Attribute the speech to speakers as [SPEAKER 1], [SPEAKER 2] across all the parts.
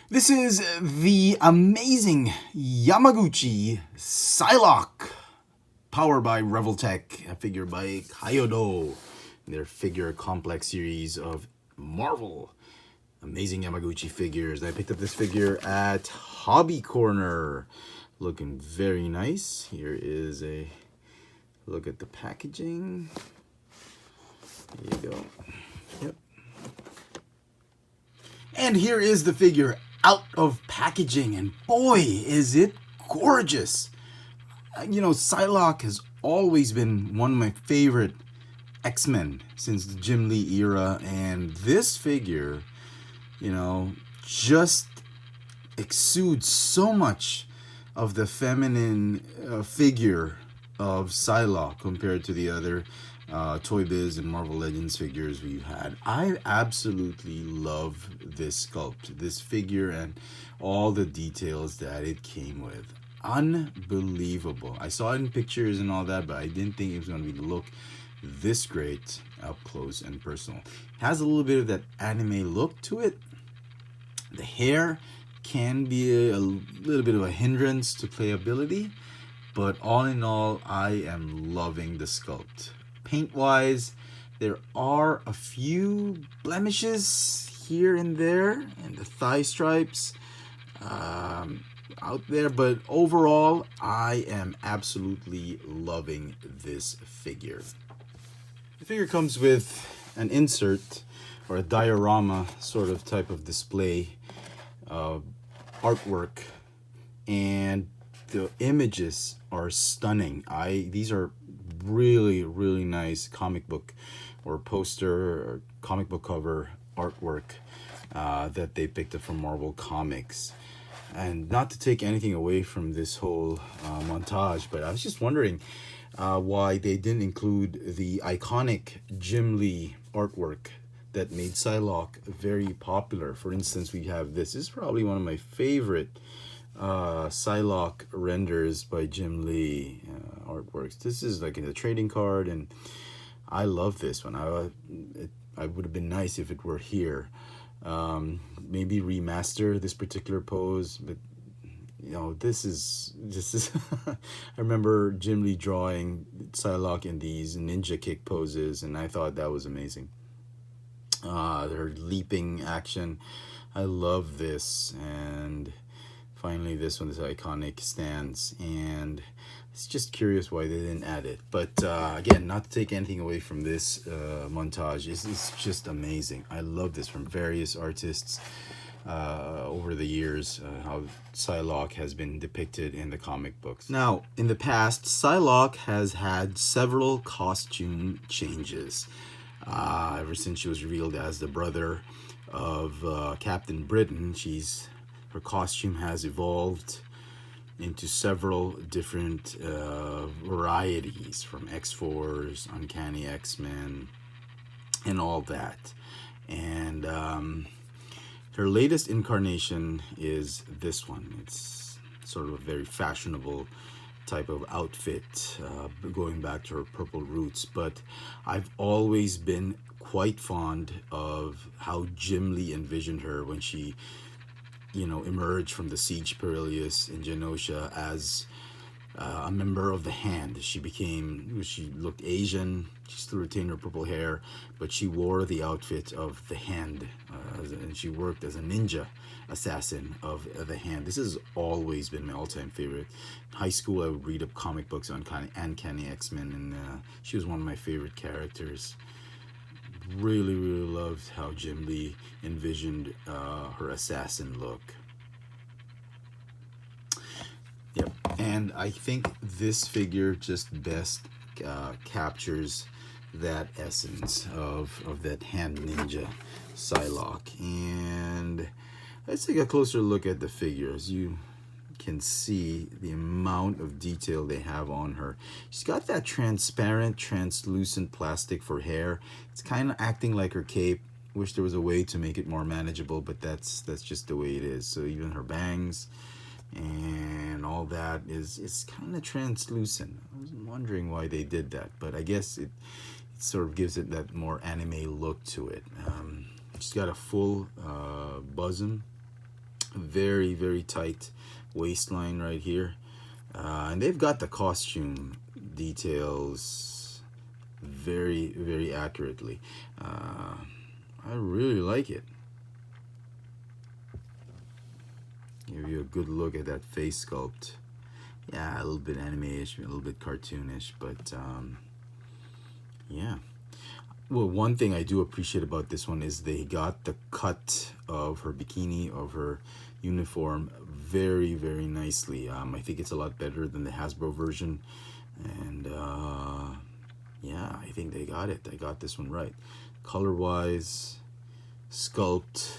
[SPEAKER 1] This is the amazing Yamaguchi Psylocke, powered by Revoltech, a figure by Kaiyodo, their figure complex series of Marvel. Amazing Yamaguchi figures. I picked up this figure at Hobby Corner. Looking very nice. Here is a look at the packaging. There you go. Yep. And here is the figure out of packaging, and boy, is it gorgeous. You know, Psylocke has always been one of my favorite X-Men since the Jim Lee era, and this figure, you know, just exudes so much of the feminine figure of Psylocke compared to the other Toy Biz and Marvel Legends figures we've had. I absolutely love this sculpt, this figure, and all the details that it came with. Unbelievable. I saw it in pictures and all that, but I didn't think it was going to be look this great up close and personal. It has a little bit of that anime look to it. The hair can be a little bit of a hindrance to playability, but all in all, I am loving the sculpt. Paint wise, there are a few blemishes here and there, and the thigh stripes out there, but overall, I am absolutely loving this figure. The figure comes with an insert or a diorama sort of type of display artwork, and the images are stunning. These are really nice comic book or poster or comic book cover artwork that they picked up from Marvel Comics. And not to take anything away from this whole montage, but I was just wondering why they didn't include the iconic Jim Lee artwork that made Psylocke very popular. For instance, we have this. This is probably one of my favorite Psylocke renders by Jim Lee artworks. This is like in a trading card, and I love this one. I would have been nice if it were here. Maybe remaster this particular pose, but you know, this is I remember Jim Lee drawing Psylocke in these ninja kick poses, and I thought that was amazing. Their leaping action, I love this. And finally this one, this iconic stance, and it's just curious why they didn't add it. But again, not to take anything away from this montage, it's just amazing. I love this from various artists over the years, how Psylocke has been depicted in the comic books. Now, in the past, Psylocke has had several costume changes. Ever since she was revealed as the brother of Captain Britain, her costume has evolved into several different varieties, from X-Force, Uncanny X-Men, and all that. And her latest incarnation is this one. It's sort of a very fashionable type of outfit, going back to her purple roots. But I've always been quite fond of how Jim Lee envisioned her when she, you know, emerged from the Siege Perilous in Genosha as a member of the Hand. She looked Asian. She still retained her purple hair, but she wore the outfit of the Hand, and she worked as a ninja assassin of the Hand. This has always been my all-time favorite. In high school, I would read up comic books on Uncanny X-Men, and she was one of my favorite characters. Really loved how Jim Lee envisioned her assassin look. Yep, and I think this figure just best captures that essence of that Hand ninja Psylocke. And let's take a closer look at the figure. As you can see, the amount of detail they have on her. She's got that transparent, translucent plastic for hair. It's kind of acting like her cape. Wish there was a way to make it more manageable, but that's just the way it is. So even her bangs and all that is kind of translucent. I was wondering why they did that, but I guess it sort of gives it that more anime look to it. She's got a full bosom Very, very tight waistline right here. And they've got the costume details very, very accurately. I really like it. Give you a good look at that face sculpt. Yeah, a little bit anime-ish, a little bit cartoonish, but yeah. Well, one thing I do appreciate about this one is they got the cut of her bikini, of her uniform, very, very nicely. I think it's a lot better than the Hasbro version, and yeah, I think they got it. They got this one right. Color-wise, sculpt,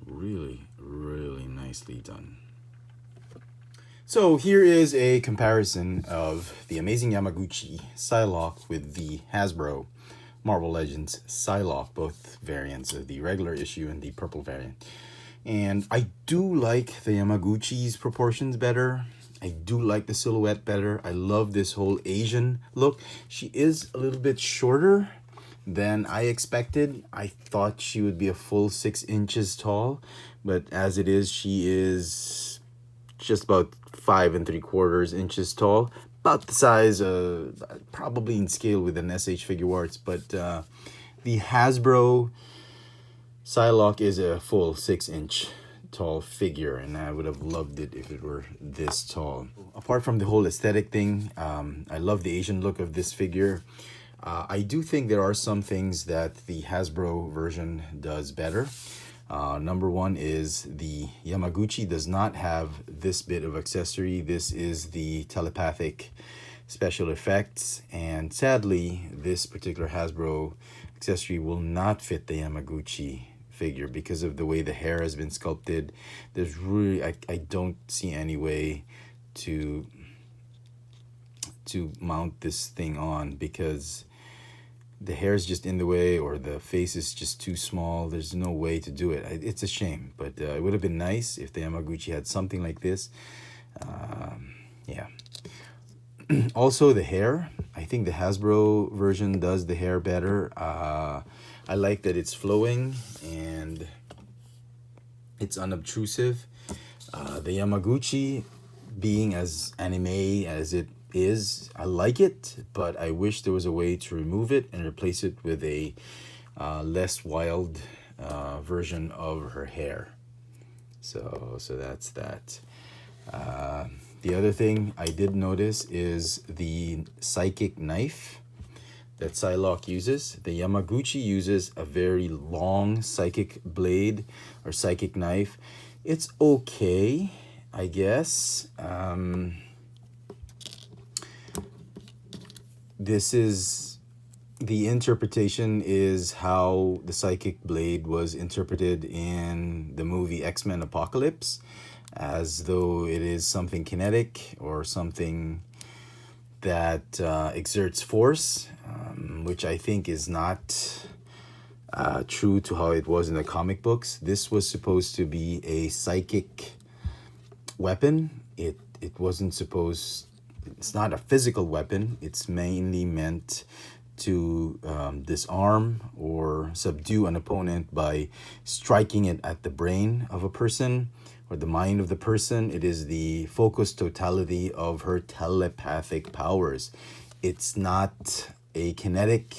[SPEAKER 1] really, really nicely done. So here is a comparison of the amazing Yamaguchi Psylocke with the Hasbro Marvel Legends Psylocke, both variants of the regular issue and the purple variant. And I do like the Yamaguchi's proportions better. I do like the silhouette better. I love this whole Asian look. She is a little bit shorter than I expected. I thought she would be a full 6 inches tall, but as it is, she is just about 5 3/4 inches tall, about the size of, probably in scale with an SH Figuarts, but the Hasbro Psylocke is a full 6-inch tall figure, and I would have loved it if it were this tall. Apart from the whole aesthetic thing, I love the Asian look of this figure. I do think there are some things that the Hasbro version does better. Number one is the Yamaguchi does not have this bit of accessory. This is the telepathic special effects, and sadly this particular Hasbro accessory will not fit the Yamaguchi figure because of the way the hair has been sculpted. There's really, I don't see any way to mount this thing on because the hair is just in the way, or the face is just too small. There's no way to do it. It's a shame, but it would have been nice if the Yamaguchi had something like this. Yeah. Also, the hair. I think the Hasbro version does the hair better. I like that it's flowing and it's unobtrusive. The Yamaguchi, being as anime as it is, I like it, but I wish there was a way to remove it and replace it with a less wild version of her hair. So that's that. The other thing I did notice is the psychic knife that Psylocke uses. The Yamaguchi uses a very long psychic blade or psychic knife. It's okay, I guess. This is, the interpretation is how the psychic blade was interpreted in the movie X-Men Apocalypse, as though it is something kinetic or something that exerts force, which I think is not true to how it was in the comic books. This was supposed to be a psychic weapon. It wasn't supposed, it's not a physical weapon. It's mainly meant to disarm or subdue an opponent by striking it at the brain of a person or the mind of the person. It is the focused totality of her telepathic powers. It's not a kinetic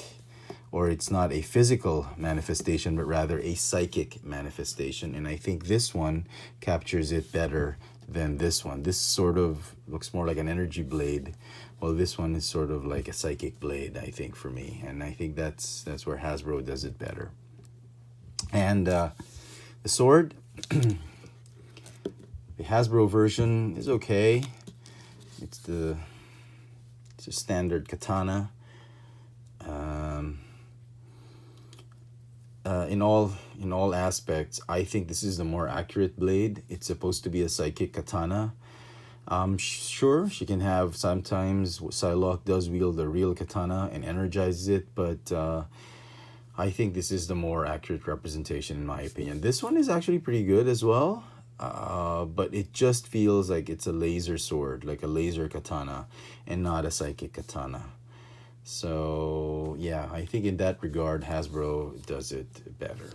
[SPEAKER 1] or it's not a physical manifestation, but rather a psychic manifestation. And I think this one captures it better than this one. This sort of looks more like an energy blade, while this one is sort of like a psychic blade, I think, for me. And I think that's where Hasbro does it better. And the sword, the Hasbro version is okay. It's a standard katana. In all aspects, I think this is the more accurate blade. It's supposed to be a psychic katana. Sure, she can have, sometimes Psylocke does wield a real katana and energizes it, but I think this is the more accurate representation in my opinion. This one is actually pretty good as well, but it just feels like it's a laser sword, like a laser katana, and not a psychic katana. So yeah, I think in that regard Hasbro does it better.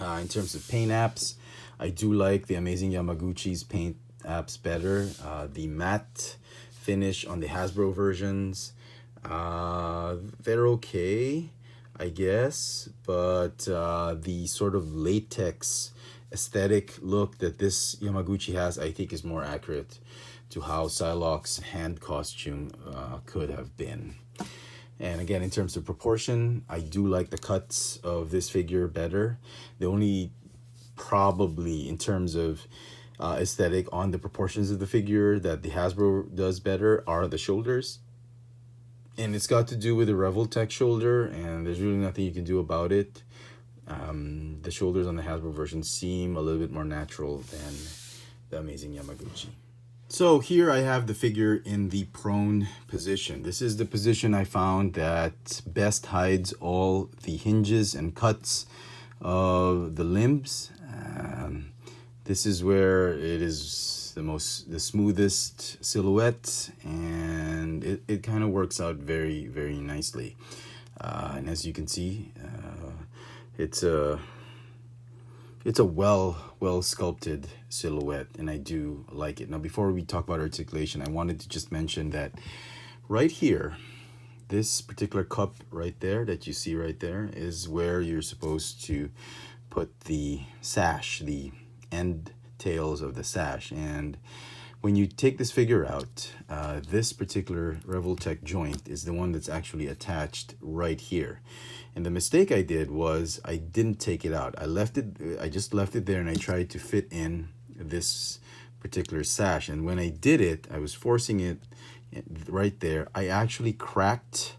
[SPEAKER 1] In terms of paint apps, I do like the amazing Yamaguchi's paint apps better. The matte finish on the Hasbro versions, they're okay, I guess, but the sort of latex aesthetic look that this Yamaguchi has, I think, is more accurate to how Psylocke's hand costume could have been. And again, in terms of proportion, I do like the cuts of this figure better. The only probably in terms of aesthetic on the proportions of the figure that the Hasbro does better are the shoulders. And it's got to do with the Revoltech shoulder, and there's really nothing you can do about it. The shoulders on the Hasbro version seem a little bit more natural than the amazing Yamaguchi. So here I have the figure in the prone position. This is the position I found that best hides all the hinges and cuts of the limbs. This is where it is the smoothest silhouette, and it kind of works out very, very nicely. And as you can see, it's a well sculpted silhouette, and I do like it. Now, before we talk about articulation, I wanted to just mention that right here, this particular cup right there that you see right there is where you're supposed to put the sash, the end tails of the sash. And when you take this figure out, this particular Revoltech joint is the one that's actually attached right here. And the mistake I did was I didn't take it out. I just left it there, and I tried to fit in this particular sash. And when I did it, I was forcing it right there. I actually cracked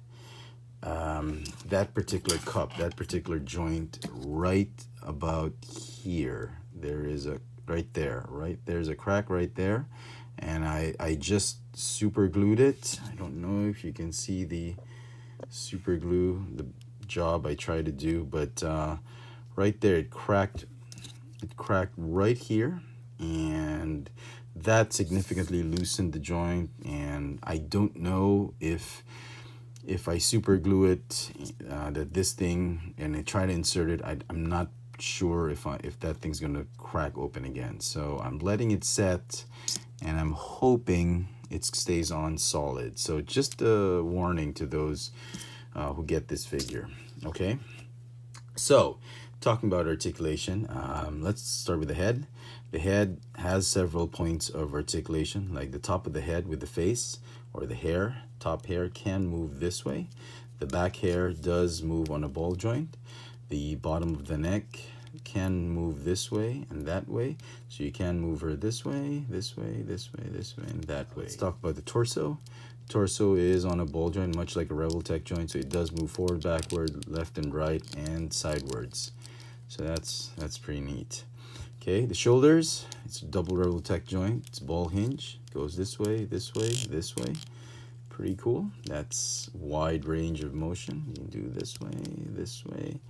[SPEAKER 1] that particular cup, that particular joint right about here. There is a there's a crack right there, and I just super glued it. I don't know if you can see the super glue, the job I tried to do, but right there it cracked right here, and that significantly loosened the joint. And I don't know if I super glue it, that this thing, and I try to insert it, I'm not sure if that thing's gonna crack open again. So I'm letting it set, and I'm hoping it stays on solid. So just a warning to those who get this figure. Okay, so talking about articulation, let's start with the head. The head has several points of articulation, like the top of the head with the face or the hair. Top hair can move this way. The back hair does move on a ball joint. The bottom of the neck can move this way and that way. So you can move her this way, this way, this way, this way, and that way. Let's talk about the torso. Torso is on a ball joint, much like a Revoltech joint, so it does move forward, backward, left and right, and sidewards. So that's pretty neat. Okay, the shoulders, it's a double Revoltech joint. It's ball hinge, goes this way, this way, this way. Pretty cool. That's wide range of motion. You can do this way, this way.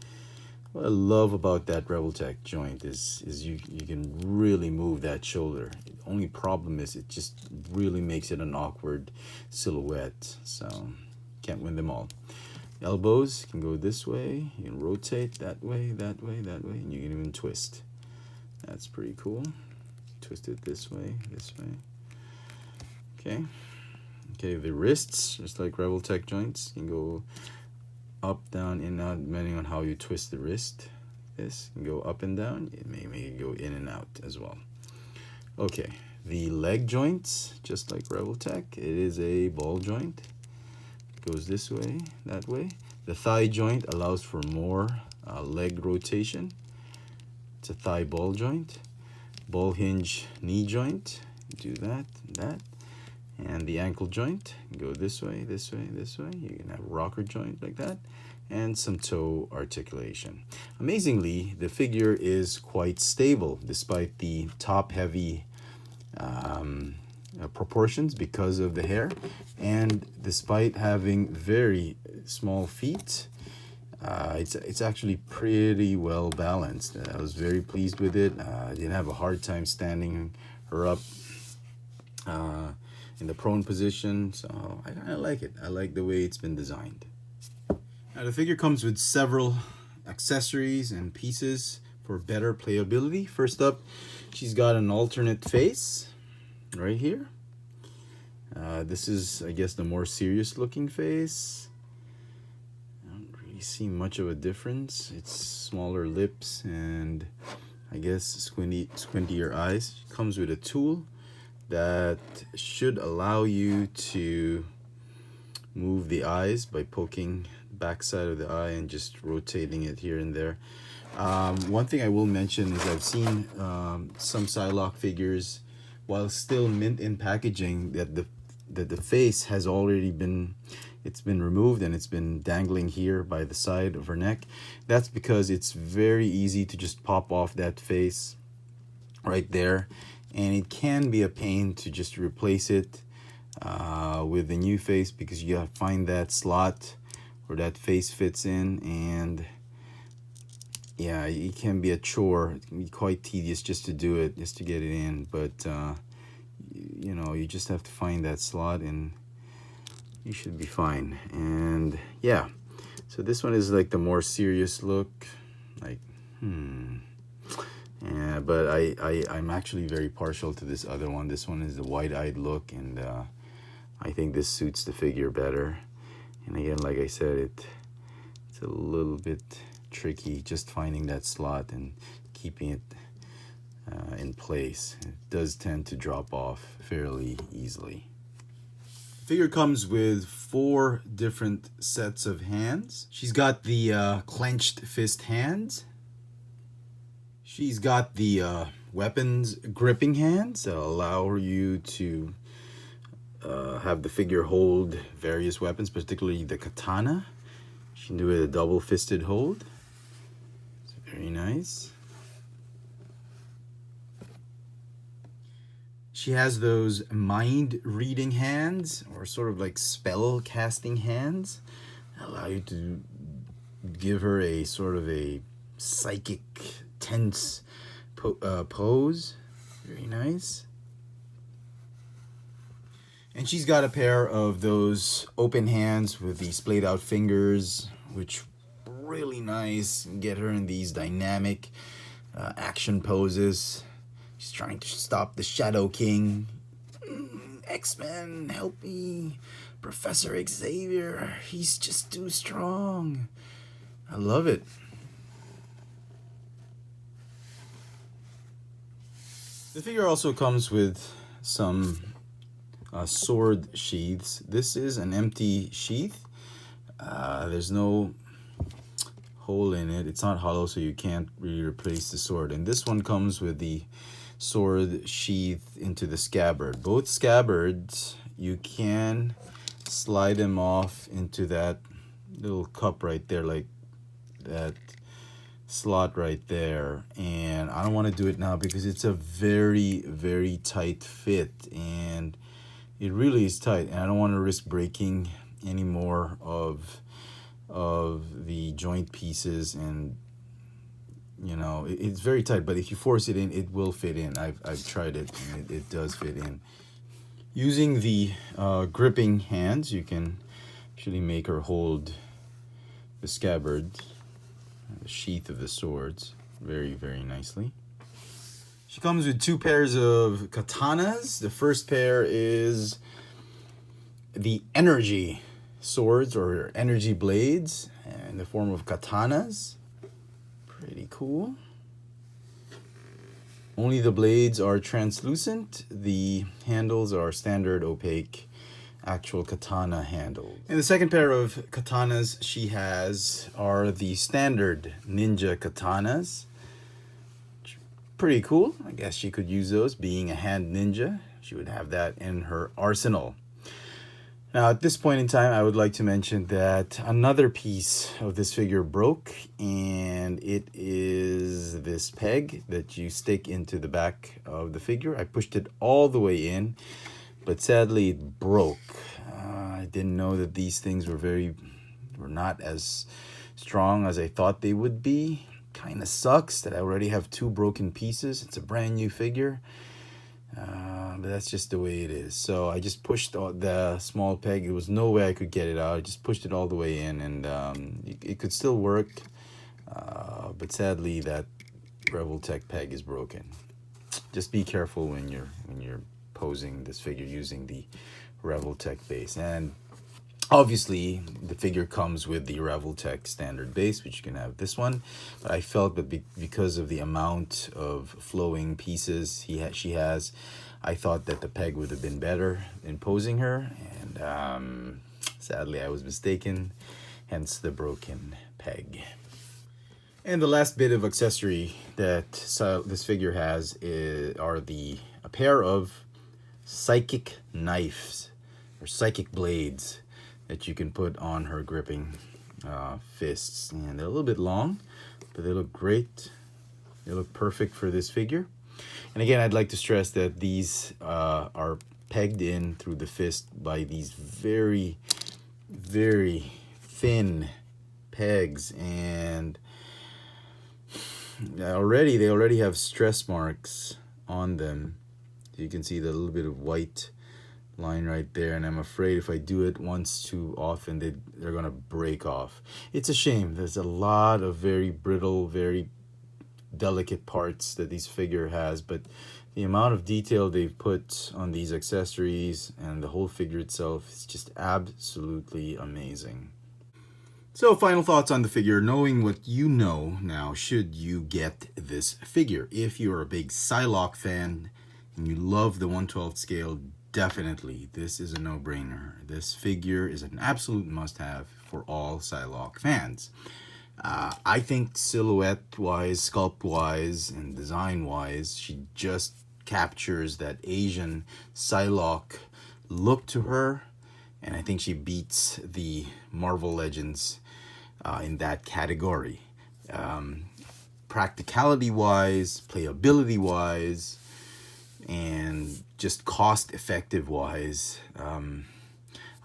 [SPEAKER 1] What I love about that Revoltech joint is you can really move that shoulder. The only problem is it just really makes it an awkward silhouette. So can't win them all. Elbows can go this way. You can rotate that way, that way, that way, and you can even twist. That's pretty cool. Twist it this way, this way. Okay. Okay, the wrists, just like Revoltech joints, can go up, down, in, out, depending on how you twist the wrist. This can go up and down. It may go in and out as well. Okay, the leg joints, just like Revoltech, it is a ball joint. It goes this way, that way. The thigh joint allows for more leg rotation. It's a thigh ball joint. Ball hinge knee joint, do that, that. And the ankle joint, go this way, this way, this way. You can have a rocker joint like that, and some toe articulation. Amazingly, the figure is quite stable despite the top-heavy proportions because of the hair, and despite having very small feet. It's actually pretty well balanced. I was very pleased with it. I didn't have a hard time standing her up in the prone position, so I kind of like it. I like the way it's been designed. Now the figure comes with several accessories and pieces, for better playability. First up, she's got an alternate face right here. This is, I guess, the more serious looking face. I don't really see much of a difference. It's smaller lips and I guess squintier eyes. It comes with a tool that should allow you to move the eyes by poking the back side of the eye and just rotating it here and there. One thing I will mention is I've seen some Psylocke figures, while still mint in packaging, that the face has already been removed and it's been dangling here by the side of her neck. That's because it's very easy to just pop off that face right there, and it can be a pain to just replace it with the new face, because you gotta find that slot where that face fits in, and yeah, it can be a chore. It can be quite tedious just to do it, just to get it in, but you know, you just have to find that slot and you should be fine. And yeah, so this one is like the more serious look, like yeah, but I'm actually very partial to this other one. This one is the wide-eyed look, and I think this suits the figure better. And again, like I said, it's a little bit tricky just finding that slot and keeping it in place. It does tend to drop off fairly easily. The figure comes with 4 different sets of hands. She's got the clenched fist hands. She's got the weapons gripping hands that allow you to have the figure hold various weapons, particularly the katana. She can do it a double-fisted hold. It's very nice. She has those mind-reading hands, or sort of like spell-casting hands, that allow you to give her a sort of a psychic, tense pose. Very nice. And she's got a pair of those open hands with the splayed out fingers, which really nice. Get her in these dynamic action poses. She's trying to stop the Shadow King. X-Men, help me. Professor Xavier, he's just too strong. I love it. The figure also comes with some sword sheaths. This is an empty sheath. There's no hole in it. It's not hollow, so you can't really replace the sword. And this one comes with the sword sheath into the scabbard. Both scabbards, you can slide them off into that little cup right there, like that slot right there. And I don't want to do it now because it's a very, very tight fit, and it really is tight, and I don't want to risk breaking any more of the joint pieces. And you know, it's very tight, but if you force it in, it will fit in. I've tried it, and it does fit in. Using the gripping hands, you can actually make her hold the scabbard, the sheath of the swords, very, very nicely. She comes with 2 pairs of katanas. The first pair is the energy swords, or energy blades, in the form of katanas. Pretty cool. Only the blades are translucent. The handles are standard opaque actual katana handles. And the second pair of katanas she has are the standard ninja katanas. Pretty cool. I guess she could use those. Being a hand ninja, she would have that in her arsenal. Now, at this point in time, I would like to mention that another piece of this figure broke, and it is this peg that you stick into the back of the figure. I pushed it all the way in, but sadly it broke. I didn't know that these things were not as strong as I thought they would be. Kind of sucks that I already have 2 broken pieces. It's a brand new figure. But that's just the way it is. So I just pushed the small peg. There was no way I could get it out. I just pushed it all the way in, and it could still work. But sadly, that Revoltech peg is broken. Just be careful when you're posing this figure using the Revoltech base. And obviously the figure comes with the Revoltech standard base, which you can have this one, but I felt that because of the amount of flowing pieces she has, I thought that the peg would have been better in posing her, and sadly I was mistaken, hence the broken peg. And the last bit of accessory that this figure has are a pair of psychic knives or psychic blades that you can put on her gripping fists. And they're a little bit long, but they look great. They look perfect for this figure. And again, I'd like to stress that these are pegged in through the fist by these very, very thin pegs, and they already have stress marks on them. You can see the little bit of white line right there, and I'm afraid if I do it once too often, they're gonna break off. It's a shame. There's a lot of very brittle, very delicate parts that this figure has, but the amount of detail they've put on these accessories and the whole figure itself is just absolutely amazing. So, final thoughts on the figure. Knowing what you know now, should you get this figure? If you're a big Psylocke fan and you love the 1/12 scale, definitely this is a no-brainer. This figure is an absolute must-have for all Psylocke fans. I think silhouette-wise, sculpt-wise, and design-wise, she just captures that Asian Psylocke look to her, and I think she beats the Marvel Legends in that category. Practicality-wise, playability-wise, and just cost-effective-wise,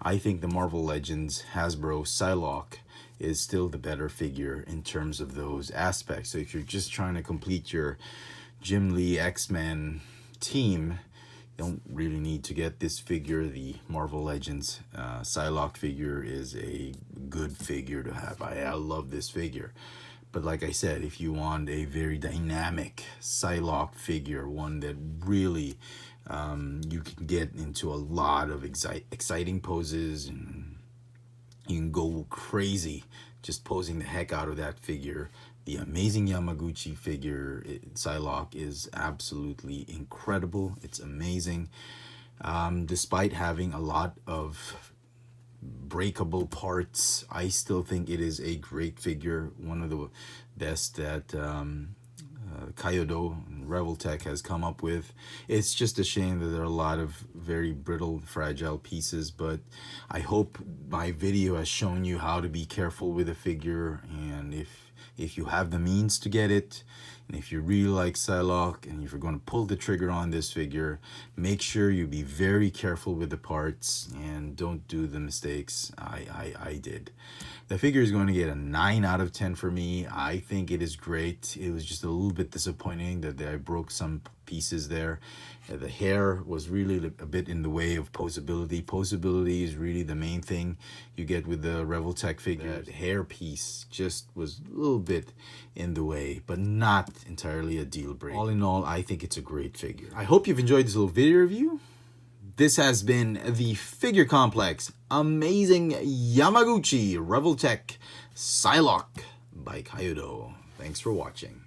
[SPEAKER 1] I think the Marvel Legends Hasbro Psylocke is still the better figure in terms of those aspects. So if you're just trying to complete your Jim Lee X-Men team, you don't really need to get this figure. The Marvel Legends Psylocke figure is a good figure to have. I love this figure. But like I said, if you want a very dynamic Psylocke figure, one that really you can get into a lot of exciting poses, and you can go crazy just posing the heck out of that figure. The amazing Yamaguchi figure, Psylocke, is absolutely incredible. It's amazing. Despite having a lot of breakable parts, I still think it is a great figure. One of the best that Kaiyodo and Revoltech has come up with. It's just a shame that there are a lot of very brittle, fragile pieces, but I hope my video has shown you how to be careful with a figure, and if you have the means to get it, and if you really like Psylocke, and if you're going to pull the trigger on this figure, make sure you be very careful with the parts and don't do the mistakes I did. The figure is going to get a 9 out of 10 for me. I think it is great. It was just a little bit disappointing that I broke some pieces there. The hair was really a bit in the way of posability. Posability is really the main thing you get with the Revoltech figure. The hair piece just was a little bit in the way, but not entirely a deal breaker. All in all, I think it's a great figure. I hope you've enjoyed this little video review. This has been the Figure Complex Amazing Yamaguchi Revoltech Psylocke by Kaiyodo. Thanks for watching.